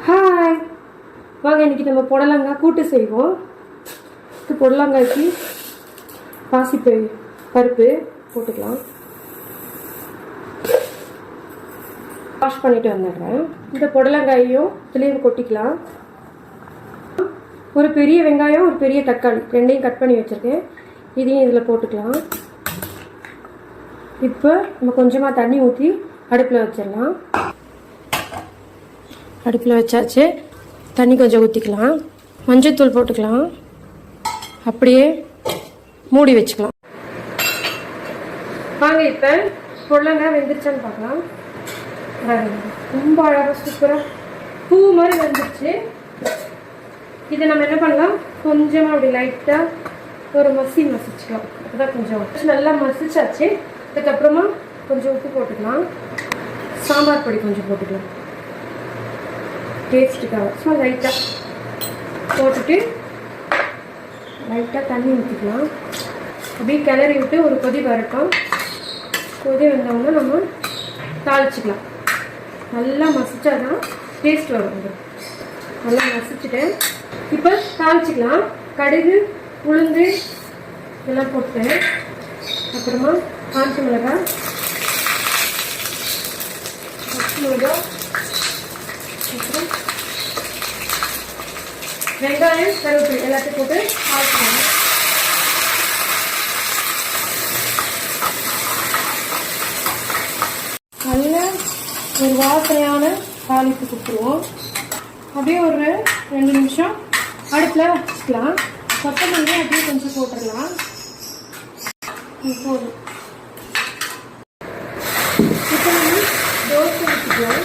Hi, வாங்க இன்னைக்கு நம்ம புடலங்காய் கூட்டு செய்வோம். புடலங்காய்க்கு பருப்பு போட்டுக்கலாம். வாஷ் பண்ணிட்டு வந்துடுறேன். இந்த புடலங்காயையும் இதுலேயும் கொட்டிக்கலாம். ஒரு பெரிய வெங்காயம், ஒரு பெரிய தக்காளி ரெண்டையும் கட் பண்ணி வச்சுருக்கேன். இதையும் இதில் போட்டுக்கலாம். இப்போ நம்ம கொஞ்சமாக தண்ணி ஊற்றி அடுப்பில் வச்சிடலாம். அடுப்பில் வச்சாச்சு. தண்ணி கொஞ்சம் ஊற்றிக்கலாம். மஞ்சள்தூள் போட்டுக்கலாம். அப்படியே மூடி வச்சுக்கலாம். வாங்க இப்போ புடலங்காய் வெந்துருச்சான்னு பார்க்கலாம். ரொம்ப அழகாக சூப்பராக பூ மாதிரி வந்துருச்சு. இதை நம்ம என்ன பண்ணலாம், கொஞ்சமாக அப்படி லைட்டாக ஒரு மசிச்சுக்கலாம். அதுதான் கொஞ்சம் நல்லா மசிச்சாச்சு. அதுக்கப்புறமா கொஞ்சம் உப்பு போட்டுக்கலாம். சாம்பார் பொடி கொஞ்சம் போட்டுக்கலாம் டேஸ்ட்டுக்காக. சும்மா லைட்டாக போட்டுட்டு லைட்டாக தண்ணி ஊற்றிக்கலாம். அப்படியே கிளறி விட்டு ஒரு கொதி வரட்டும். கொதி வந்தோம்னா நம்ம தாளிச்சிக்கலாம். நல்லா மசிச்சா தான் டேஸ்ட் வரும். நல்லா மசிச்சுட்டேன். இப்போ தாளிச்சிக்கலாம். கடுகு, உளுந்து இதெல்லாம் போட்டேன். அப்புறமா காஞ்ச மிளகாய், பச்சை மிளகாய், அப்புறம் வெங்காயம், கருவேப்பிலை எல்லாத்தையும் போட்டு தாளிச்சிக்கலாம். நல்ல ஒரு வாசனையான தாளிப்பு கொடுத்துருவோம். அப்படியே ஒரு 2 நிமிஷம் அடுப்பில் வச்சுக்கலாம். கொத்தமல்லி அப்படியே கொஞ்சம் போட்டுடலாம். போதும். இப்போ நம்ம தோசை வச்சுக்கலாம்.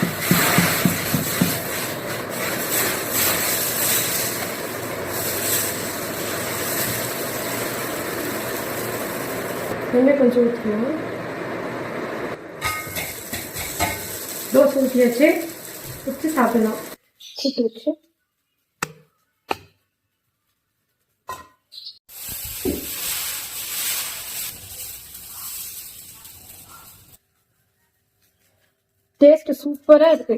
எண்ணெய் கொஞ்சம் ஊற்றிக்கலாம். தோசை ஊற்றி வச்சு சாப்பிடலாம். கூட்டு வச்சு டேஸ்ட் சூப்பராக இருக்கு.